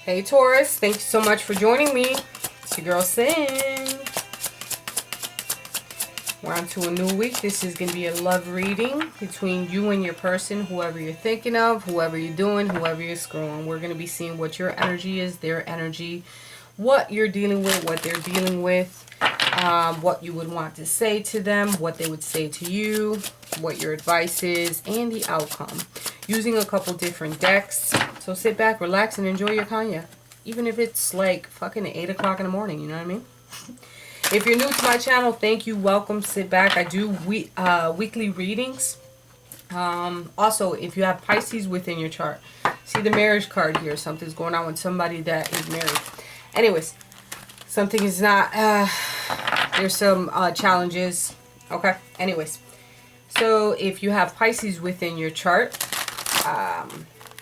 Hey Taurus, thank you so much for joining me. It's your girl Sin. We're on to a new week. This is going to be a love reading between you and your person, whoever you're thinking of, whoever you're doing, whoever you're screwing. We're going to be seeing what your energy is, their energy, what you're dealing with, what they're dealing with, what you would want to say to them, what they would say to you, what your advice is, and the outcome. Using a couple different decks. So sit back, relax, and enjoy your cognac. Even if it's like fucking 8 o'clock in the morning, you know what I mean? If you're new to my channel, thank you. Welcome. Sit back. I do weekly readings. Also, if you have Pisces within your chart, see the marriage card here. Something's going on with somebody that is married. Anyways, something is not... there's some challenges. Okay. Anyways, so if you have Pisces within your chart,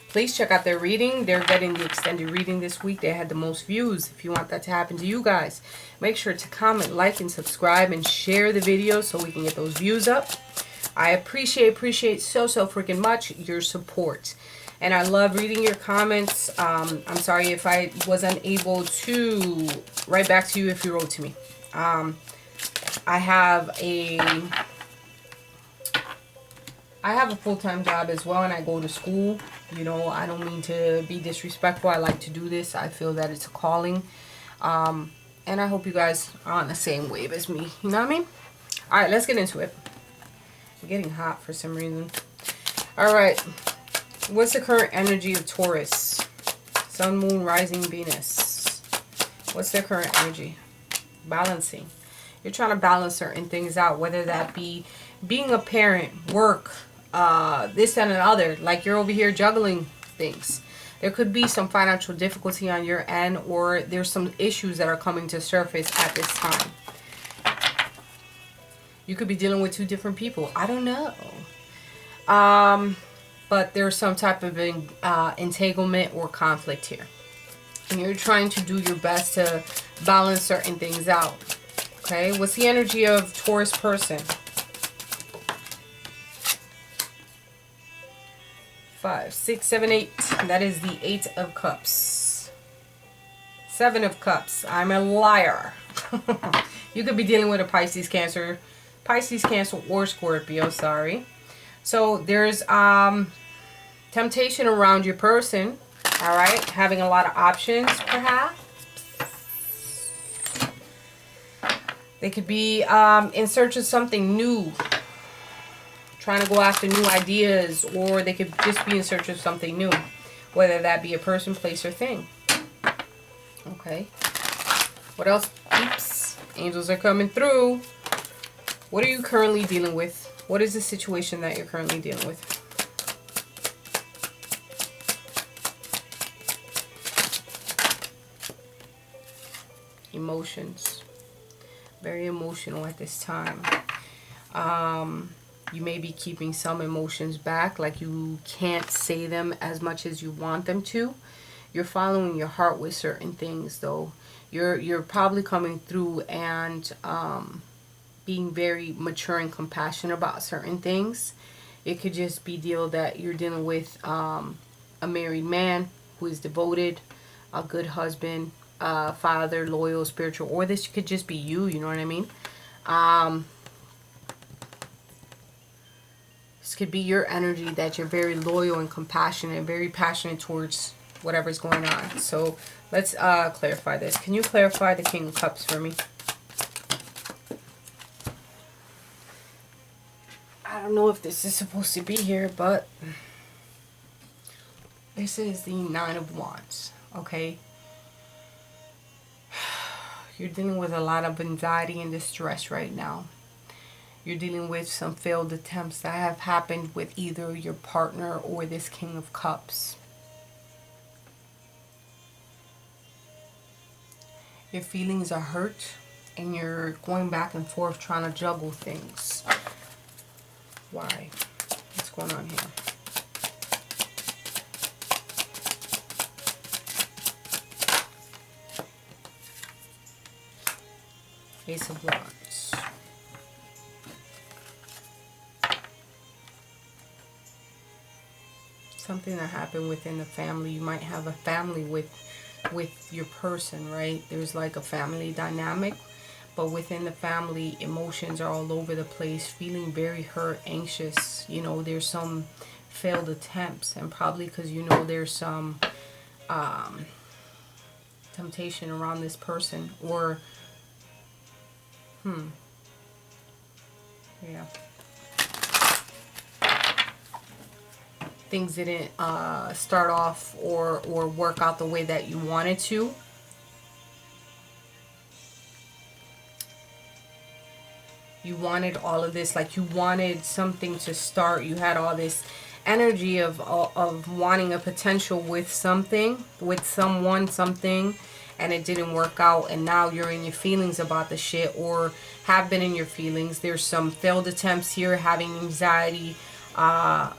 please check out their reading. They're getting the extended reading this week. They had the most views. If you want that to happen to you guys, make sure to comment, like, and subscribe, and share the video so we can get those views up. I appreciate so freaking much your support. And I love reading your comments. I'm sorry if I was unable to write back to you if you wrote to me. I have a full-time job as well, and I go to school. You know, I don't mean to be disrespectful. I like to do this. I feel that it's a calling. And I hope you guys are on the same wave as me. You know what I mean? Alright, let's get into it. I'm getting hot for some reason. Alright. What's the current energy of Taurus? Sun, Moon, Rising, Venus. What's their current energy? Balancing. You're trying to balance certain things out, whether that be being a parent, work, this and another. Like you're over here juggling things. There could be some financial difficulty on your end, or there's some issues that are coming to surface at this time. You could be dealing with two different people. I don't know. But there's some type of entanglement or conflict here. And you're trying to do your best to balance certain things out. Okay, what's the energy of Taurus person? 5, 6, 7, 8. That is the 8 of Cups. 7 of Cups. I'm a liar. You could be dealing with a Pisces, Cancer, or Scorpio. Sorry. So there's temptation around your person. All right, having a lot of options, perhaps. They could be in search of something new, trying to go after new ideas, or they could just be in search of something new, whether that be a person, place, or thing. Okay. What else, peeps? Angels are coming through. What are you currently dealing with? What is the situation that you're currently dealing with? Emotions. Very emotional at this time. You may be keeping some emotions back, like you can't say them as much as you want them to. You're following your heart with certain things, though. You're probably coming through and being very mature and compassionate about certain things. It could just be that you're dealing with a married man who is devoted, a good husband, father, loyal, spiritual, or this could just be you, you know what I mean? This could be your energy that you're very loyal and compassionate and very passionate towards whatever's going on. So let's clarify this. Can you clarify the King of Cups for me? I don't know if this is supposed to be here, but this is the 9 of Wands. Okay. You're dealing with a lot of anxiety and distress right now. You're dealing with some failed attempts that have happened with either your partner or this King of Cups. Your feelings are hurt and you're going back and forth trying to juggle things. Why? What's going on here? Ace of Wands. Something that happened within the family. You might have a family with with your person, right? There's like a family dynamic, but within the family, emotions are all over the place, feeling very hurt, anxious. You know, there's some failed attempts, and probably because you know there's some temptation around this person, or yeah, things didn't start off or work out the way that you wanted to. You wanted all of this, like you wanted something to start. You had all this energy of wanting a potential with something, with someone, something, and it didn't work out, and now you're in your feelings about the shit, or have been in your feelings. There's some failed attempts here, having anxiety,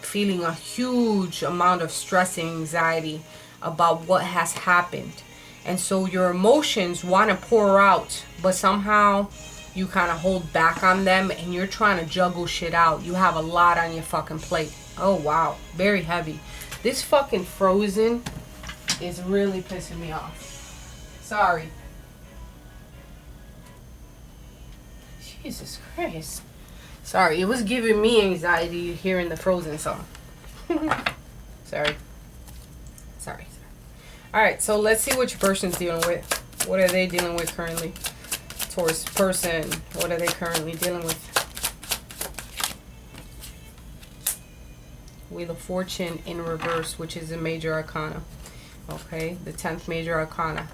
feeling a huge amount of stress and anxiety about what has happened. And so your emotions want to pour out, but somehow you kind of hold back on them, and you're trying to juggle shit out. You have a lot on your fucking plate. Oh wow, very heavy. This fucking Frozen is really pissing me off. Sorry. Jesus Christ. Sorry, it was giving me anxiety hearing the Frozen song. Sorry. Sorry. Alright, so let's see what your person's dealing with. What are they dealing with currently? Taurus person, what are they currently dealing with? Wheel of Fortune in reverse, which is a major arcana. Okay, the 10th major arcana.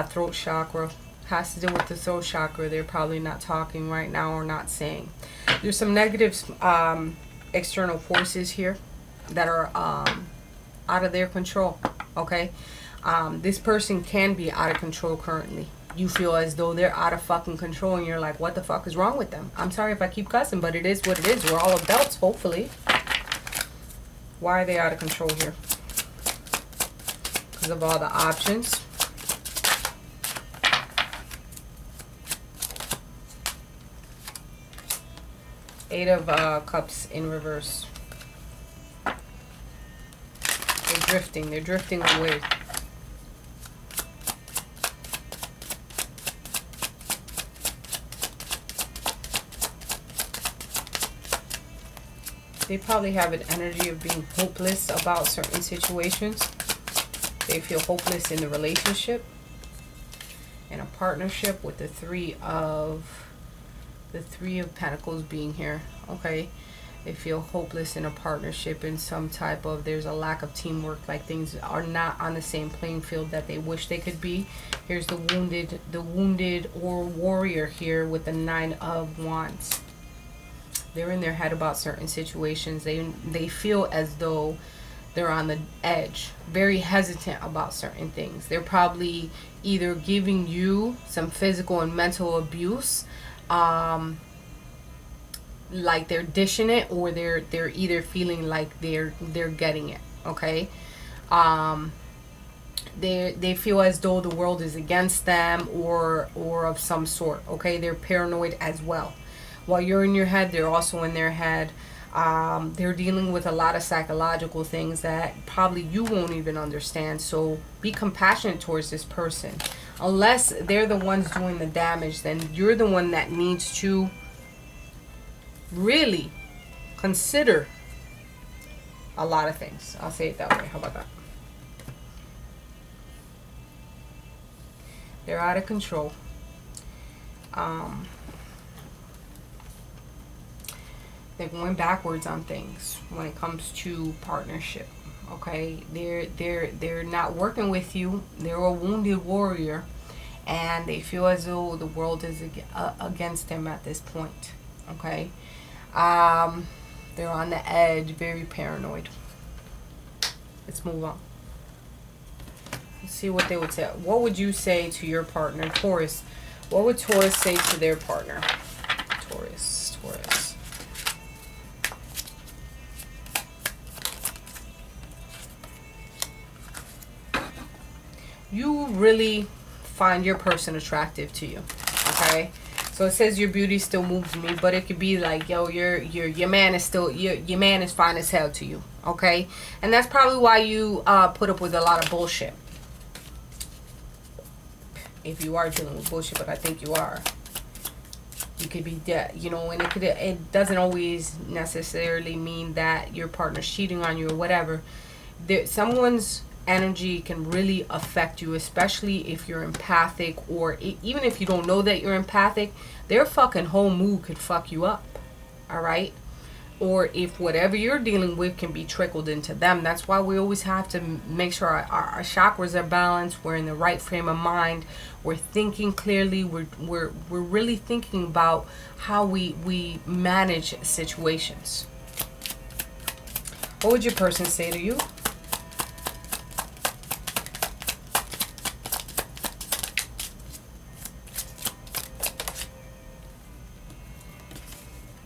Throat chakra. Has to do with the throat chakra. They're probably not talking right now or not saying. There's some negative external forces here that are out of their control. Okay, this person can be out of control currently. You feel as though they're out of fucking control, and you're like, what the fuck is wrong with them? I'm sorry if I keep cussing, but it is what it is. We're all adults, hopefully. Why are they out of control here? Because of all the options. Eight of Cups in reverse. They're drifting. They're drifting away. They probably have an energy of being hopeless about certain situations. They feel hopeless in the relationship, in a partnership, with the three of Pentacles being here. Okay, they feel hopeless in a partnership, in some type of, there's a lack of teamwork, like things are not on the same playing field that they wish they could be. Here's the wounded or warrior here with the 9 of Wands. They're in their head about certain situations. They feel as though they're on the edge, very hesitant about certain things. They're probably either giving you some physical and mental abuse, like they're dishing it, or they're either feeling like they're getting it. Okay, they feel as though the world is against them, or of some sort. Okay, they're paranoid as well. While you're in your head, they're also in their head. They're dealing with a lot of psychological things that probably you won't even understand. So be compassionate towards this person. Unless they're the ones doing the damage, then you're the one that needs to really consider a lot of things. I'll say it that way. How about that? They're out of control. They're going backwards on things when it comes to partnership. Okay, they're not working with you. They're a wounded warrior, and they feel as though the world is against them at this point. Okay, they're on the edge, very paranoid. Let's move on. Let's see what they would say. What would you say to your partner, Taurus? What would Taurus say to their partner? Taurus. You really find your person attractive to you. Okay, so it says your beauty still moves me, but it could be like, yo, your man is still, your man is fine as hell to you. Okay, and that's probably why you put up with a lot of bullshit. if you are dealing with bullshit, but I think you are. You could be dead, you know, and it doesn't always necessarily mean that your partner's cheating on you or whatever. Someone's energy can really affect you, especially if you're empathic, or even if you don't know that you're empathic, their fucking whole mood could fuck you up. All right? Or if whatever you're dealing with can be trickled into them. That's why we always have to make sure our chakras are balanced. We're in the right frame of mind. We're thinking clearly. We're really thinking about how we manage situations. What would your person say to you?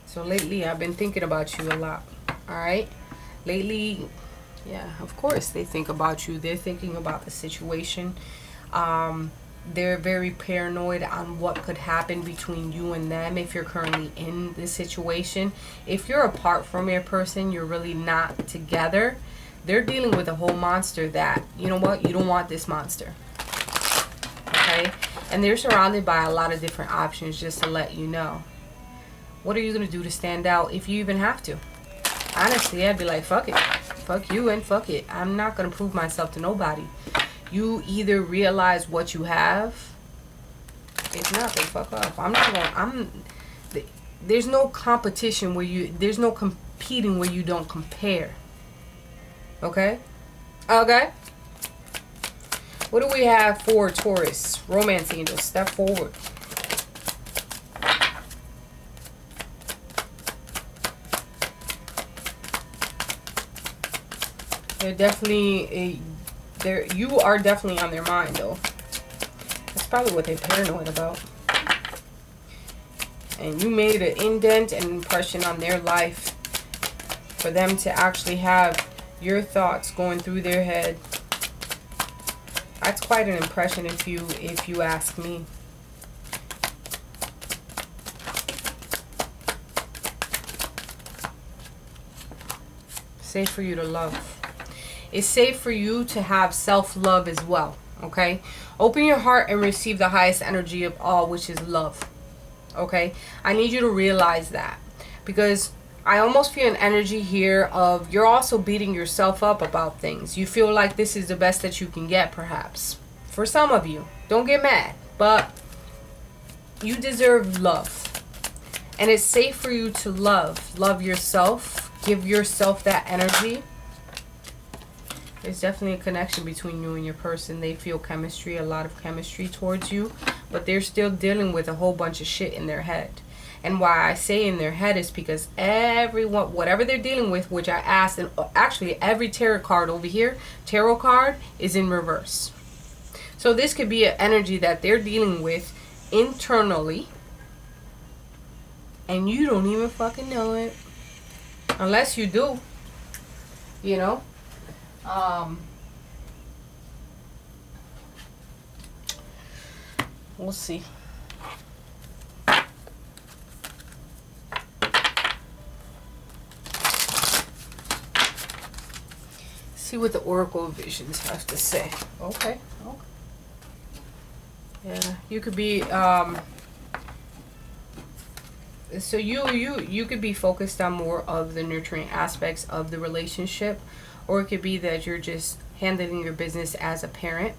So lately, I've been thinking about you a lot. All right? Lately, yeah, of course, they think about you. They're thinking about the situation. They're very paranoid on what could happen between you and them if you're currently in this situation. If you're apart from your person, you're really not together. They're dealing with a whole monster that, you know what, you don't want this monster. Okay? And they're surrounded by a lot of different options, just to let you know. What are you going to do to stand out if you even have to? Honestly, I'd be like, fuck it. Fuck you and fuck it. I'm not going to prove myself to nobody. You either realize what you have. If not, then fuck off. I'm not going to... There's no competition where you... There's no competing where you don't compare. Okay? Okay? What do we have for Taurus? Romance angels. Step forward. They're definitely you are definitely on their mind, though. That's probably what they're paranoid about. And you made an indent and impression on their life for them to actually have your thoughts going through their head. That's quite an impression if you ask me. Safe for you to love. It's safe for you to have self-love as well, okay? Open your heart and receive the highest energy of all, which is love, okay? I need you to realize that, because I almost feel an energy here of you're also beating yourself up about things. You feel like this is the best that you can get, perhaps. For some of you, don't get mad, but you deserve love. And it's safe for you to love. Love yourself. Give yourself that energy. There's definitely a connection between you and your person. They feel chemistry, a lot of chemistry towards you, but they're still dealing with a whole bunch of shit in their head. And why I say in their head is because everyone, whatever they're dealing with, which I asked, and actually every tarot card over here, tarot card is in reverse. So this could be an energy that they're dealing with internally, and you don't even fucking know it. Unless you do, you know. We'll see. See what the Oracle Visions have to say. Okay. Yeah, you could be so you could be focused on more of the nurturing aspects of the relationship, or it could be that you're just handling your business as a parent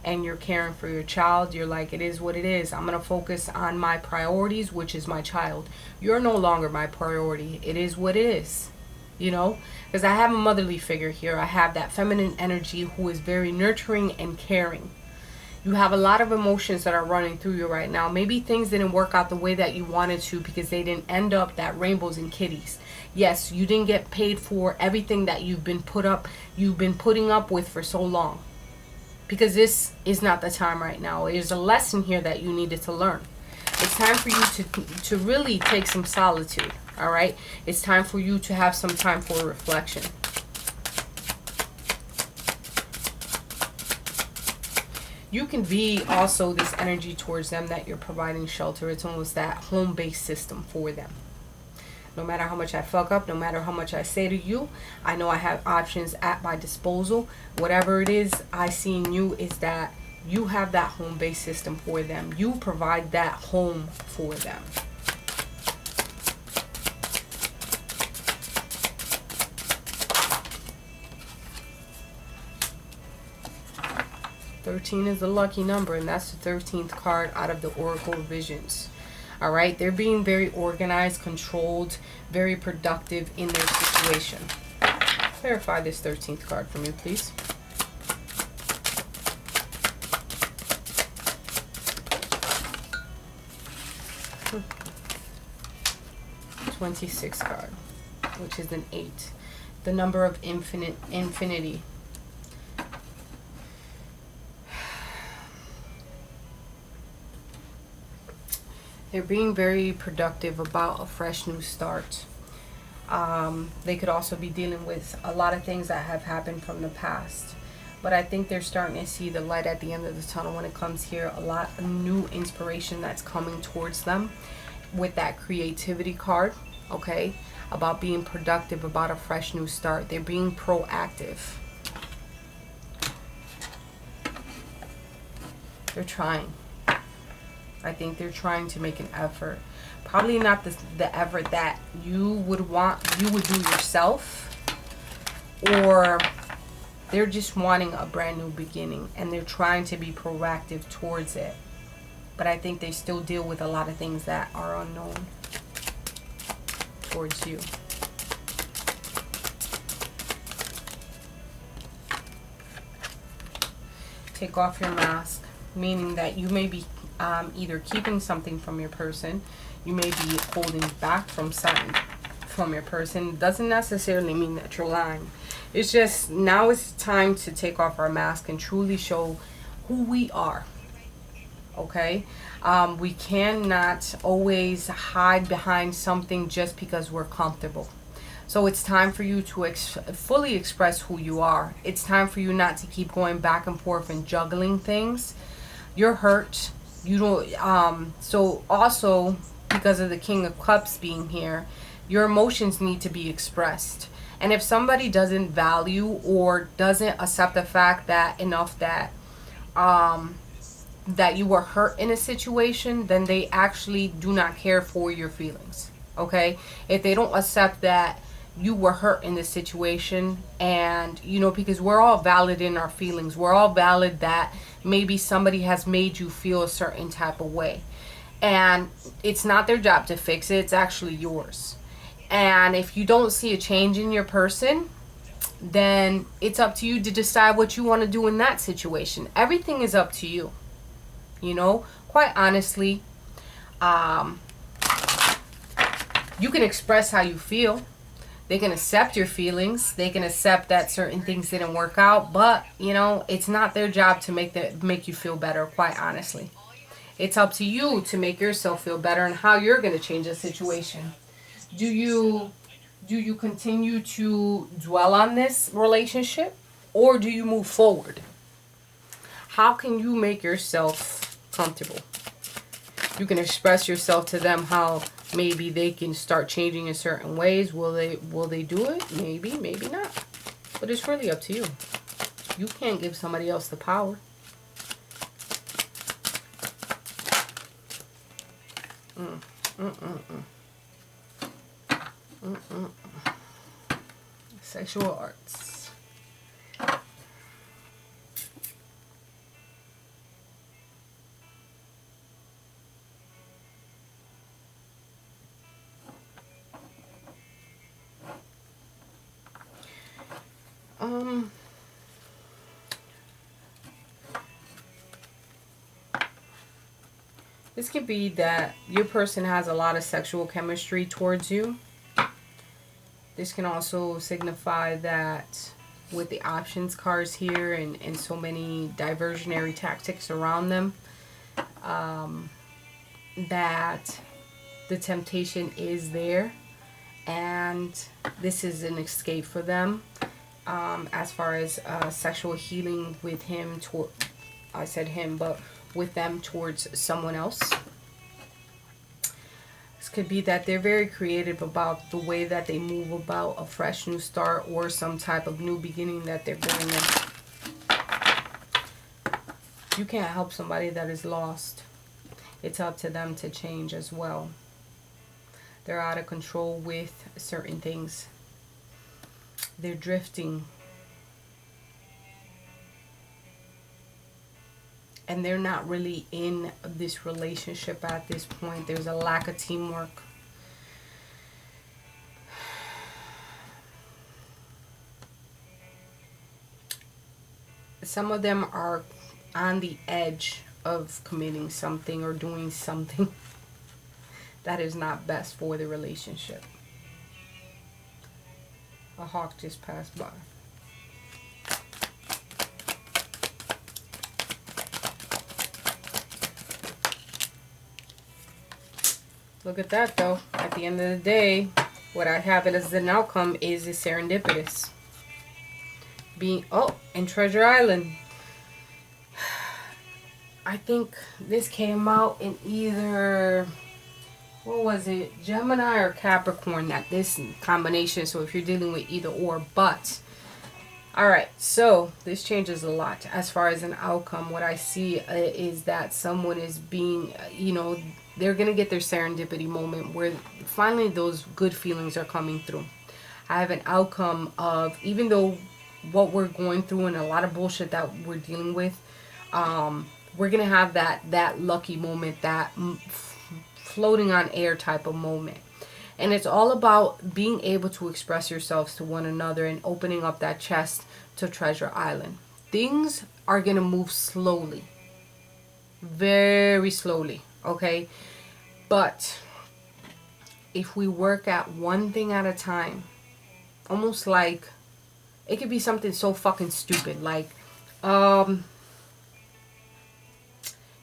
and you're caring for your child. You're like, it is what it is. I'm going to focus on my priorities, which is my child. You're no longer my priority. It is what it is, you know, because I have a motherly figure here. I have that feminine energy who is very nurturing and caring. You have a lot of emotions that are running through you right now. Maybe things didn't work out the way that you wanted to because they didn't end up that rainbows and kitties. Yes, you didn't get paid for everything that you've been putting up with for so long. Because this is not the time right now. There's a lesson here that you needed to learn. It's time for you to really take some solitude, all right? It's time for you to have some time for reflection. You can be also this energy towards them that you're providing shelter. It's almost that home-based system for them. No matter how much I fuck up, no matter how much I say to you, I know I have options at my disposal. Whatever it is I see in you is that You have that home-based system for them. You provide that home for them. "13 is the lucky number, and that's the 13th card out of the Oracle Visions. All right, they're being very organized, controlled, very productive in their situation. Clarify this 13th card for me, please. Hmm. 26th card, which is an 8. The number of infinity. They're being very productive about a fresh new start. They could also be dealing with a lot of things that have happened from the past. But I think they're starting to see the light at the end of the tunnel when it comes here. A lot of new inspiration that's coming towards them with that creativity card, okay? About being productive, about a fresh new start. They're being proactive. They're trying. I think they're trying to make an effort. Probably not the effort that you would do yourself, or they're just wanting a brand new beginning and they're trying to be proactive towards it. But I think they still deal with a lot of things that are unknown towards you. Take off your mask, meaning that you may be either keeping something from your person. You may be holding back from something from your person. It doesn't necessarily mean that you're lying. It's just now it's time to take off our mask and truly show who we are. Okay? We cannot always hide behind something just because we're comfortable. So it's time for you to fully express who you are. It's time for you not to keep going back and forth and juggling things. You're hurt. You don't. So also, because of the King of Cups being here, your emotions need to be expressed. And if somebody doesn't value or doesn't accept the fact that that you were hurt in a situation, then they actually do not care for your feelings. Okay? If they don't accept that you were hurt in this situation, and because we're all valid in our feelings. We're all valid that maybe somebody has made you feel a certain type of way. And it's not their job to fix it. It's actually yours. And if you don't see a change in your person, then it's up to you to decide what you want to do in that situation. Everything is up to you. Quite honestly, you can express how you feel. They can accept your feelings. They can accept that certain things didn't work out. But, it's not their job to make you feel better, quite honestly. It's up to you to make yourself feel better and how you're going to change the situation. Do you continue to dwell on this relationship, or do you move forward? How can you make yourself comfortable? You can express yourself to them how maybe they can start changing in certain ways. Will they do it? Maybe, maybe not. But it's really up to you. You can't give somebody else the power. Sexual arts. This could be that your person has a lot of sexual chemistry towards you. This can also signify that with the options cards here and so many diversionary tactics around them, that the temptation is there, and this is an escape for them. As far as sexual healing with him, I said him, but with them towards someone else. This could be that they're very creative about the way that they move about a fresh new start or some type of new beginning that they're bringing in. You can't help somebody that is lost. It's up to them to change as well. They're out of control with certain things. They're drifting. And they're not really in this relationship at this point. There's a lack of teamwork. Some of them are on the edge of committing something or doing something that is not best for the relationship. A hawk just passed by. Look at that though. At the end of the day, what I have it as an outcome is a serendipitous. Being, oh, and Treasure Island. I think this came out in either, what was it, Gemini or Capricorn, that this combination. So if you're dealing with either or, but alright, so this changes a lot as far as an outcome. What I see is that someone is being, you know, they're going to get their serendipity moment where finally those good feelings are coming through. I have an outcome of, even though what we're going through and a lot of bullshit that we're dealing with, we're going to have that lucky moment, that floating on air type of moment. And it's all about being able to express yourselves to one another and opening up that chest to Treasure Island. Things are going to move slowly. Very slowly. Okay? But if we work at one thing at a time, almost like, it could be something so fucking stupid. Like, yo,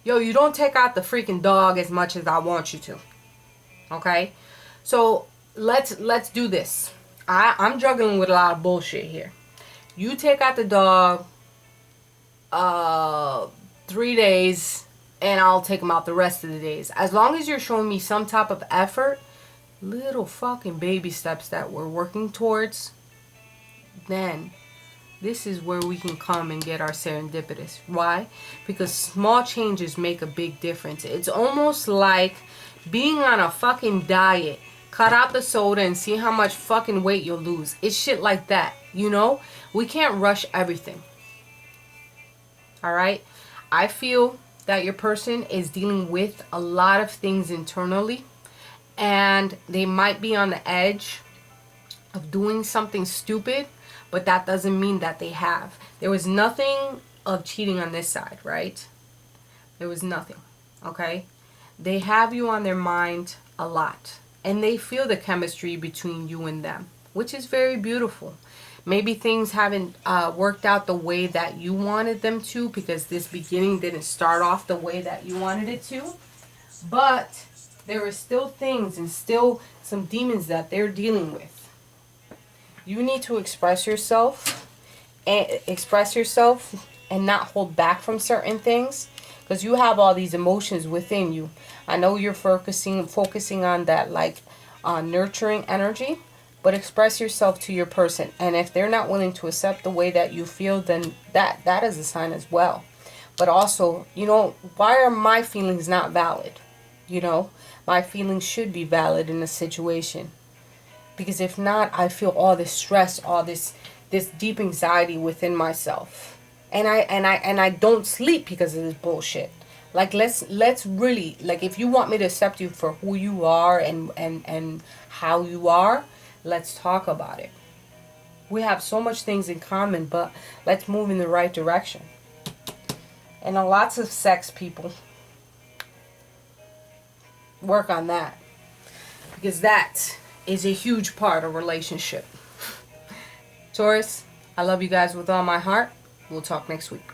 you don't take out the freaking dog as much as I want you to. Okay? So let's do this. I'm juggling with a lot of bullshit here. You take out the dog 3 days, and I'll take him out the rest of the days. As long as you're showing me some type of effort, little fucking baby steps that we're working towards, then this is where we can come and get our serendipitous. Why? Because small changes make a big difference. It's almost like being on a fucking diet. Cut out the soda and see how much fucking weight you'll lose. It's shit like that, you know? We can't rush everything. Alright? I feel that your person is dealing with a lot of things internally, and they might be on the edge of doing something stupid, but that doesn't mean that they have. There was nothing of cheating on this side, right? There was nothing, okay? They have you on their mind a lot, and they feel the chemistry between you and them, which is very beautiful. Maybe things haven't worked out the way that you wanted them to, because this beginning didn't start off the way that you wanted it to. But there are still things and still some demons that they're dealing with. You need to express yourself and not hold back from certain things, because you have all these emotions within you. I know you're focusing on that, like nurturing energy. But express yourself to your person. And if they're not willing to accept the way that you feel, then that is a sign as well. But also, you know, why are my feelings not valid? You know, my feelings should be valid in a situation. Because if not, I feel all this stress, all this deep anxiety within myself. And I don't sleep because of this bullshit. Like, let's really, like, if you want me to accept you for who you are and how you are, let's talk about it. We have so much things in common, but let's move in the right direction. And lots of sex people, work on that, because that is a huge part of relationship. Taurus, I love you guys with all my heart. We'll talk next week.